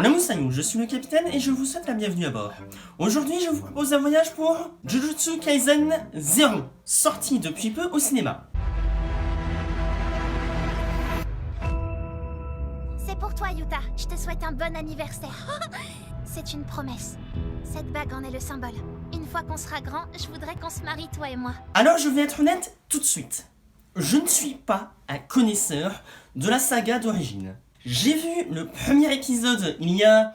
Mon nom est Sanyu, je suis le capitaine et je vous souhaite la bienvenue à bord. Aujourd'hui, je vous propose un voyage pour Jujutsu Kaisen 0, sorti depuis peu au cinéma. C'est pour toi, Yuta. Je te souhaite un bon anniversaire. C'est une promesse. Cette bague en est le symbole. Une fois qu'on sera grand, je voudrais qu'on se marie, toi et moi. Alors, je vais être honnête tout de suite. Je ne suis pas un connaisseur de la saga d'origine. J'ai vu le premier épisode il y a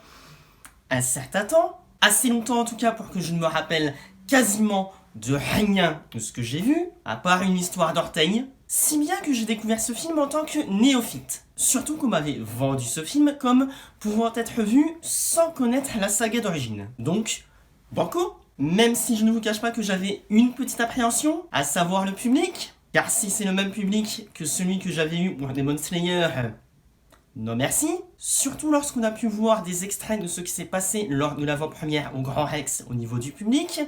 un certain temps, assez longtemps en tout cas pour que je ne me rappelle quasiment de rien de ce que j'ai vu, à part une histoire d'orteil, si bien que j'ai découvert ce film en tant que néophyte. Surtout qu'on m'avait vendu ce film comme pouvant être vu sans connaître la saga d'origine. Donc, banco. Même si je ne vous cache pas que j'avais une petite appréhension, à savoir le public, car si c'est le même public que celui que j'avais eu pour Demon Slayer, non merci. Surtout lorsqu'on a pu voir des extraits de ce qui s'est passé lors de l'avant-première au Grand Rex au niveau du public,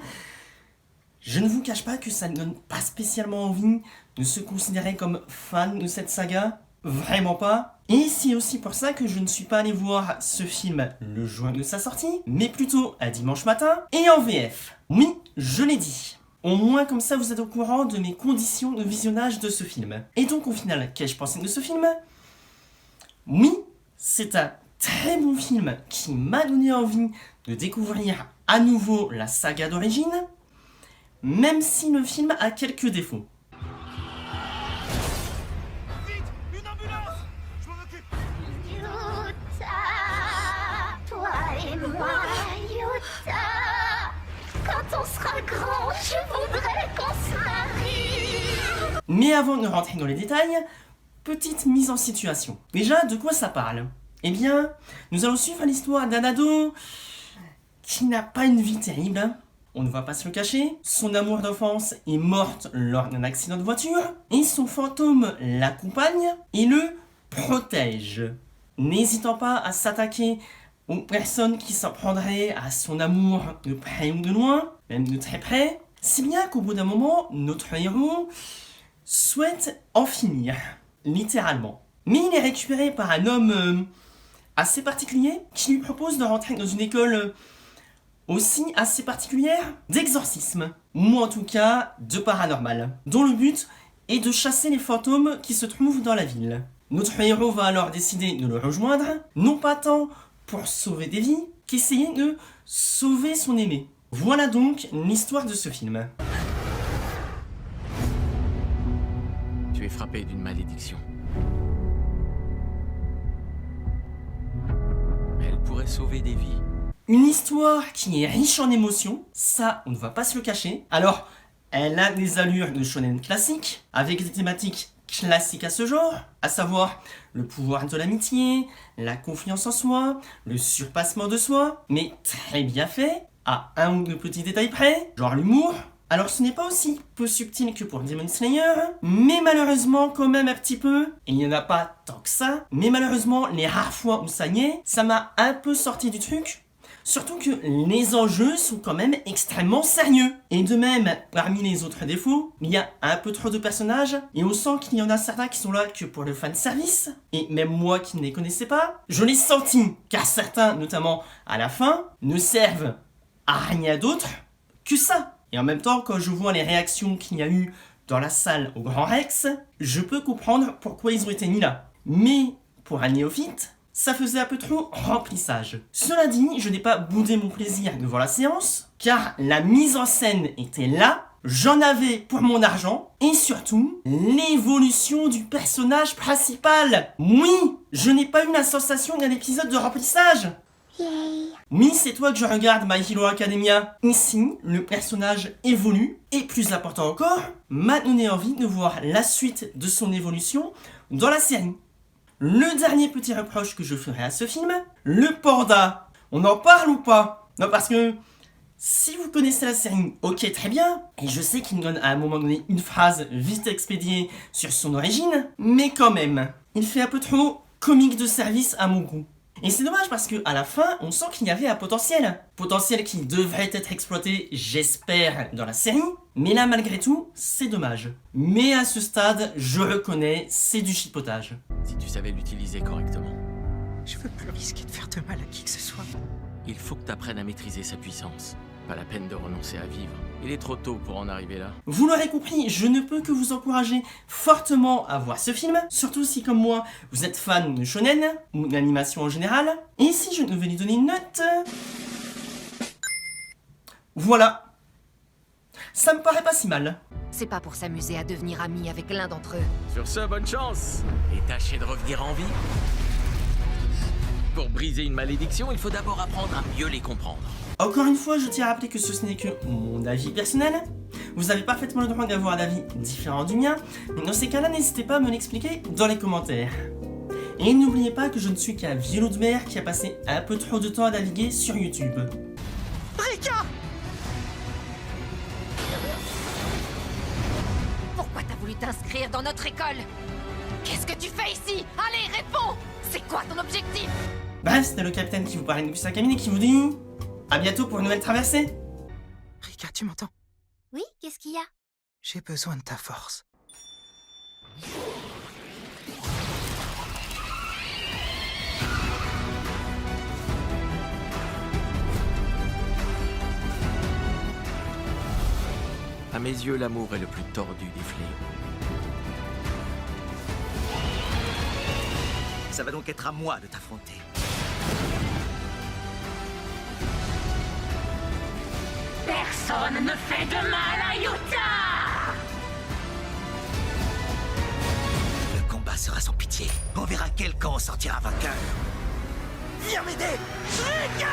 je ne vous cache pas que ça ne donne pas spécialement envie de se considérer comme fan de cette saga. Vraiment pas. Et c'est aussi pour ça que je ne suis pas allé voir ce film le jour de sa sortie, mais plutôt un dimanche matin et en VF. Oui, je l'ai dit. Au moins comme ça vous êtes au courant de mes conditions de visionnage de ce film. Et donc au final, qu'ai-je pensé de ce film ? Oui, c'est un très bon film qui m'a donné envie de découvrir à nouveau la saga d'origine, même si le film a quelques défauts. Vite, une ambulance! Je m'en occupe! Yuta, toi et moi, Yuta. Quand on sera grand, je voudrais qu'on se marie. Mais avant de rentrer dans les détails, petite mise en situation. Déjà, de quoi ça parle ? Eh bien, nous allons suivre l'histoire d'un ado qui n'a pas une vie terrible. On ne va pas se le cacher. Son amour d'enfance est morte lors d'un accident de voiture. Et son fantôme l'accompagne et le protège. N'hésitant pas à s'attaquer aux personnes qui s'en prendraient à son amour de près ou de loin, même de très près. Si bien qu'au bout d'un moment, notre héros souhaite en finir. Littéralement. Mais il est récupéré par un homme assez particulier qui lui propose de rentrer dans une école aussi assez particulière d'exorcisme, ou en tout cas de paranormal, dont le but est de chasser les fantômes qui se trouvent dans la ville. Notre héros va alors décider de le rejoindre, non pas tant pour sauver des vies, qu'essayer de sauver son aimé. Voilà donc l'histoire de ce film. Tu es frappé d'une malédiction. Elle pourrait sauver des vies. Une histoire qui est riche en émotions, ça on ne va pas se le cacher. Alors, elle a des allures de shonen classique, avec des thématiques classiques à ce genre, à savoir le pouvoir de l'amitié, la confiance en soi, le surpassement de soi, mais très bien fait, à un ou deux petits détails près, genre l'humour. Alors ce n'est pas aussi peu subtil que pour Demon Slayer, mais malheureusement quand même un petit peu, et il n'y en a pas tant que ça, mais malheureusement les rares fois où ça y est, ça m'a un peu sorti du truc, surtout que les enjeux sont quand même extrêmement sérieux. Et de même, parmi les autres défauts, il y a un peu trop de personnages, et on sent qu'il y en a certains qui sont là que pour le fanservice, et même moi qui ne les connaissais pas, je l'ai senti, car certains, notamment à la fin, ne servent à rien d'autre que ça. Et en même temps, quand je vois les réactions qu'il y a eu dans la salle au Grand Rex, je peux comprendre pourquoi ils ont été mis là. Mais pour un néophyte, ça faisait un peu trop remplissage. Cela dit, je n'ai pas boudé mon plaisir devant la séance, car la mise en scène était là, j'en avais pour mon argent, et surtout, l'évolution du personnage principal. Oui, je n'ai pas eu la sensation d'un épisode de remplissage. Oui, c'est toi que je regarde My Hero Academia. Ici, le personnage évolue, et plus important encore, m'a donné envie de voir la suite de son évolution dans la série. Le dernier petit reproche que je ferai à ce film, le panda. On en parle ou pas ? Non, parce que si vous connaissez la série, ok, très bien, et je sais qu'il me donne à un moment donné une phrase vite expédiée sur son origine, mais quand même, il fait un peu trop comique de service à mon goût. Et c'est dommage parce que à la fin, on sent qu'il y avait un potentiel. Potentiel qui devrait être exploité, j'espère, dans la série. Mais là, malgré tout, c'est dommage. Mais à ce stade, je reconnais, c'est du chipotage. Si tu savais l'utiliser correctement. Je veux plus risquer de faire de mal à qui que ce soit. Il faut que t'apprennes à maîtriser sa puissance. Pas la peine de renoncer à vivre. Il est trop tôt pour en arriver là. Vous l'aurez compris, je ne peux que vous encourager fortement à voir ce film, surtout si comme moi, vous êtes fan de shonen, ou d'animation en général. Et si je devais lui donner une note... Voilà. Ça me paraît pas si mal. C'est pas pour s'amuser à devenir ami avec l'un d'entre eux. Sur ce, bonne chance. Et tâchez de revenir en vie. Pour briser une malédiction, il faut d'abord apprendre à mieux les comprendre. Encore une fois, je tiens à rappeler que ce n'est que mon avis personnel. Vous avez parfaitement le droit d'avoir un avis différent du mien, mais dans ces cas-là, n'hésitez pas à me l'expliquer dans les commentaires. Et n'oubliez pas que je ne suis qu'un vieux de mer qui a passé un peu trop de temps à naviguer sur YouTube. Rika! Pourquoi t'as voulu t'inscrire dans notre école? Qu'est-ce que tu fais ici? Allez, réponds! C'est quoi ton objectif? Bref, c'était le capitaine qui vous parlait depuis sa cabine et qui vous dit... à bientôt pour une nouvelle traversée. Rika, tu m'entends? Oui, qu'est-ce qu'il y a? J'ai besoin de ta force. À mes yeux, l'amour est le plus tordu des fléaux. Ça va donc être à moi de t'affronter. Personne ne fait de mal à Yuta! Le combat sera sans pitié. On verra quel camp sortira vainqueur. Viens m'aider! Rika!